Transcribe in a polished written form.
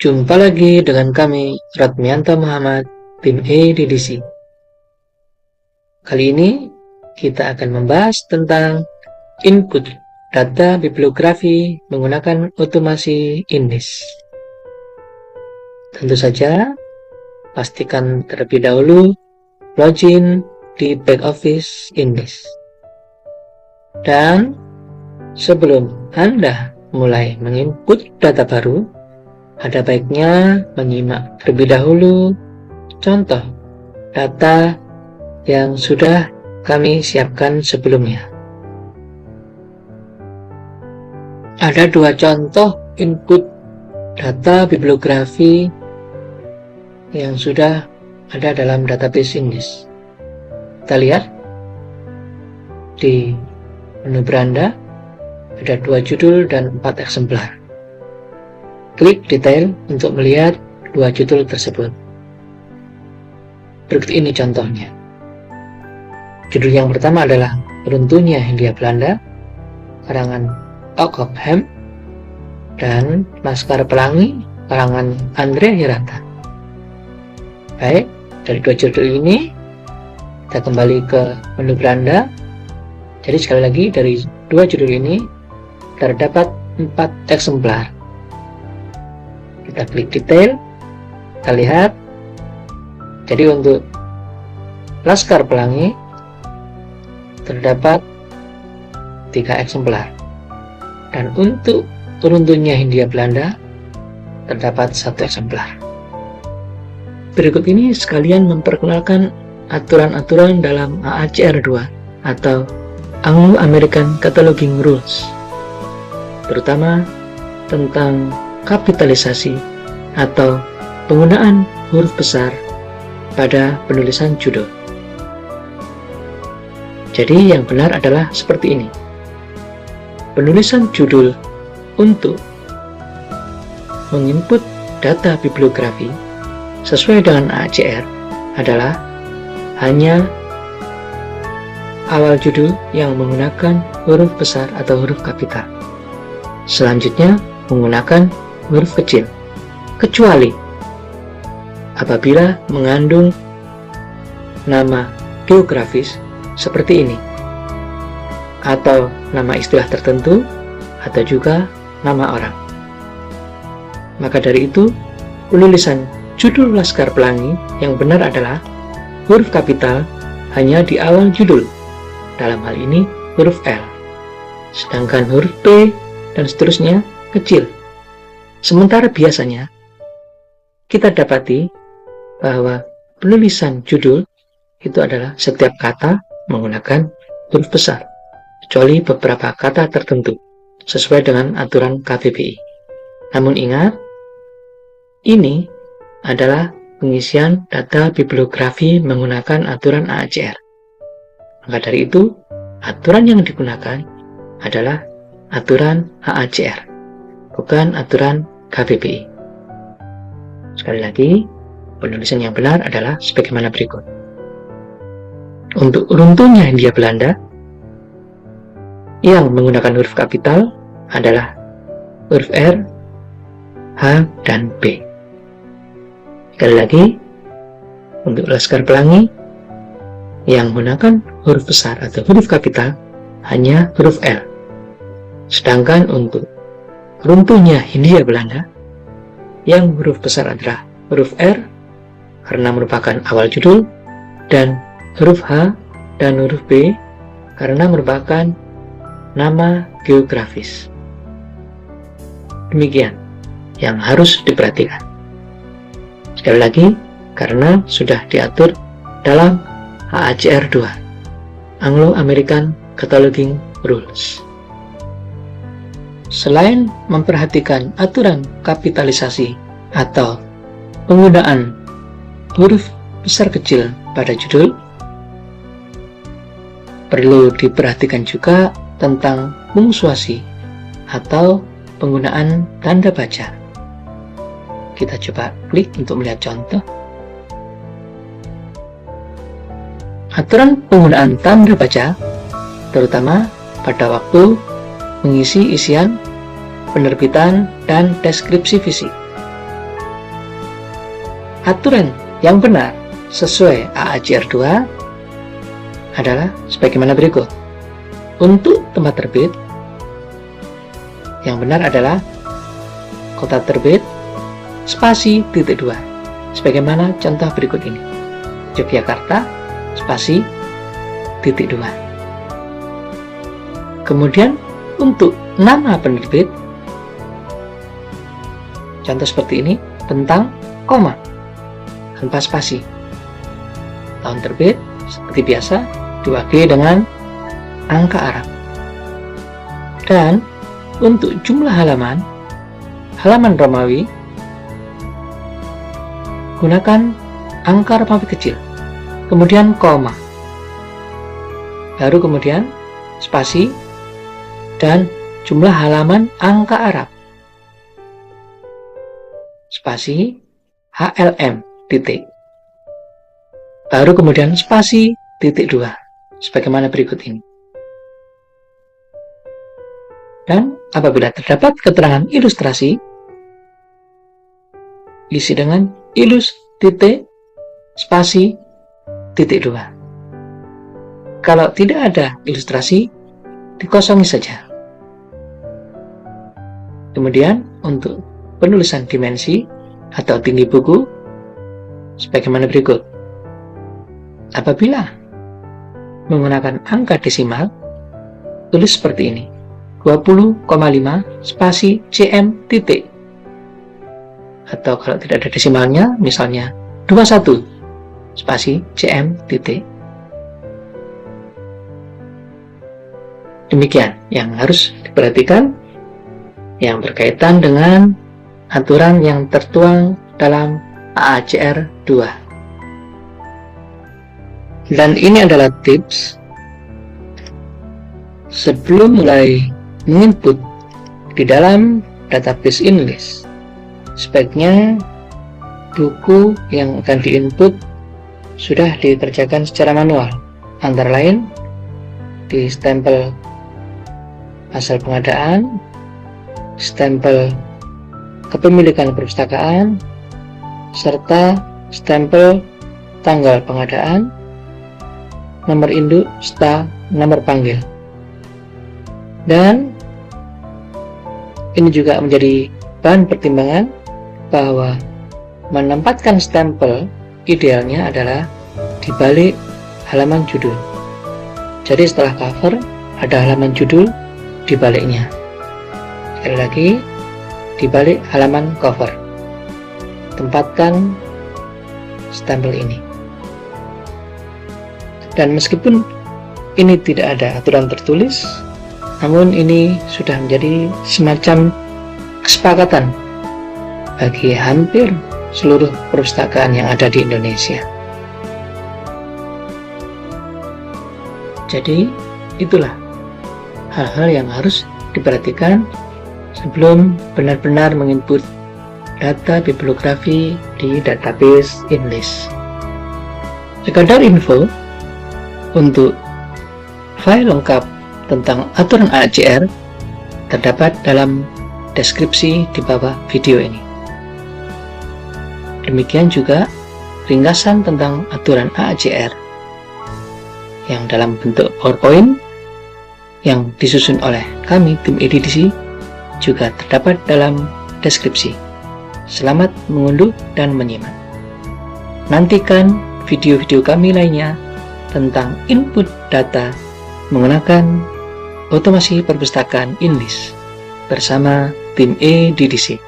Jumpa lagi dengan kami, Radmianto Muhammad, tim EDDC. Kali ini kita akan membahas tentang input data bibliografi menggunakan otomasi Indes. Tentu saja, pastikan terlebih dahulu login di back office Indes. Dan sebelum Anda mulai menginput data baru, ada baiknya menyimak terlebih dahulu contoh data yang sudah kami siapkan sebelumnya. Ada dua contoh input data bibliografi yang sudah ada dalam database Indes. Kita lihat di menu beranda ada 2 judul dan 4 eksemplar. Klik detail untuk melihat 2 judul tersebut. Berikut ini contohnya. Judul yang pertama adalah Runtuhnya Hindia Belanda, karangan Occam, dan Laskar Pelangi, karangan Andrea Hirata. Baik, dari 2 judul ini kita kembali ke menu beranda. Jadi sekali lagi dari 2 judul ini terdapat 4 eksemplar. Kita klik detail, kita lihat. Jadi untuk Laskar Pelangi terdapat 3 eksemplar, dan untuk Runtuhnya Hindia Belanda terdapat 1 eksemplar. Berikut ini sekalian memperkenalkan aturan-aturan dalam AACR 2 atau Anglo-American Cataloging Rules, terutama tentang kapitalisasi atau penggunaan huruf besar pada penulisan judul. Jadi yang benar adalah seperti ini. Penulisan judul untuk menginput data bibliografi sesuai dengan AACR adalah hanya awal judul yang menggunakan huruf besar atau huruf kapital. Selanjutnya menggunakan huruf kecil, kecuali apabila mengandung nama geografis seperti ini, atau nama istilah tertentu, atau juga nama orang. Maka dari itu, penulisan judul Laskar Pelangi yang benar adalah huruf kapital hanya di awal judul, dalam hal ini huruf L, sedangkan huruf P dan seterusnya kecil. Sementara biasanya kita dapati bahwa penulisan judul itu adalah setiap kata menggunakan huruf besar, kecuali beberapa kata tertentu sesuai dengan aturan KBBI. Namun ingat, ini adalah pengisian data bibliografi menggunakan aturan AACR. Maka dari itu, aturan yang digunakan adalah aturan AACR, bukan aturan KBBI. Sekali lagi, penulisan yang benar adalah sebagaimana berikut. Untuk Runtuhnya Hindia Belanda, yang menggunakan huruf kapital adalah huruf R, H, dan B. Sekali lagi, untuk Laskar Pelangi, yang menggunakan huruf besar atau huruf kapital hanya huruf L. Sedangkan untuk Runtuhnya Hindia Belanda, yang huruf besar adalah huruf R karena merupakan awal judul, dan huruf H dan huruf B karena merupakan nama geografis. Demikian yang harus diperhatikan. Sekali lagi, karena sudah diatur dalam AACR 2, Anglo-American Cataloging Rules. Selain memperhatikan aturan kapitalisasi atau penggunaan huruf besar kecil pada judul, perlu diperhatikan juga tentang pungsuasi atau penggunaan tanda baca. Kita coba klik untuk melihat contoh. Aturan penggunaan tanda baca, terutama pada waktu mengisi isian, penerbitan, dan deskripsi fisik. aturan yang benar sesuai AAJR 2 adalah sebagaimana berikut. Untuk tempat terbit, yang benar adalah kota terbit spasi titik 2, sebagaimana contoh berikut ini. Yogyakarta spasi titik 2. Kemudian untuk nama penerbit, contoh seperti ini, tentang koma tanpa spasi. Tahun terbit seperti biasa diwakili dengan angka Arab. Dan untuk jumlah halaman Romawi, gunakan angka Romawi kecil, kemudian koma, baru kemudian spasi, dan jumlah halaman angka Arab, spasi, HLM, titik, baru kemudian spasi, titik 2, sebagaimana berikut ini. Dan apabila terdapat keterangan ilustrasi, isi dengan ilus, titik, spasi, titik 2. Kalau tidak ada ilustrasi, dikosongi saja. Kemudian untuk penulisan dimensi atau tinggi buku, sebagaimana berikut. Apabila menggunakan angka desimal, tulis seperti ini: 20,5 spasi cm titik. Atau kalau tidak ada desimalnya, misalnya 21 spasi cm titik. Demikian yang harus diperhatikan yang berkaitan dengan aturan yang tertuang dalam AAJR 2. Dan ini adalah tips sebelum mulai menginput di dalam database English. Sebaiknya buku yang akan diinput sudah dikerjakan secara manual, antara lain di stempel asal pengadaan, stempel kepemilikan perpustakaan, serta stempel tanggal pengadaan, nomor induk, serta nomor panggil. Dan ini juga menjadi bahan pertimbangan bahwa menempatkan stempel idealnya adalah di balik halaman judul. Jadi setelah cover ada halaman judul di baliknya. Sekali lagi, di balik halaman cover tempatkan stempel ini. Dan meskipun ini tidak ada aturan tertulis, namun ini sudah menjadi semacam kesepakatan bagi hampir seluruh perpustakaan yang ada di Indonesia. Jadi itulah hal-hal yang harus diperhatikan sebelum benar-benar menginput data bibliografi di database English. Sekadar info, untuk file lengkap tentang aturan AAJR terdapat dalam deskripsi di bawah video ini. Demikian juga ringkasan tentang aturan AAJR yang dalam bentuk PowerPoint yang disusun oleh kami tim edisi juga terdapat dalam deskripsi. Selamat mengunduh dan menyimak. Nantikan video-video kami lainnya tentang input data menggunakan otomasi perpustakaan English bersama tim EDDC.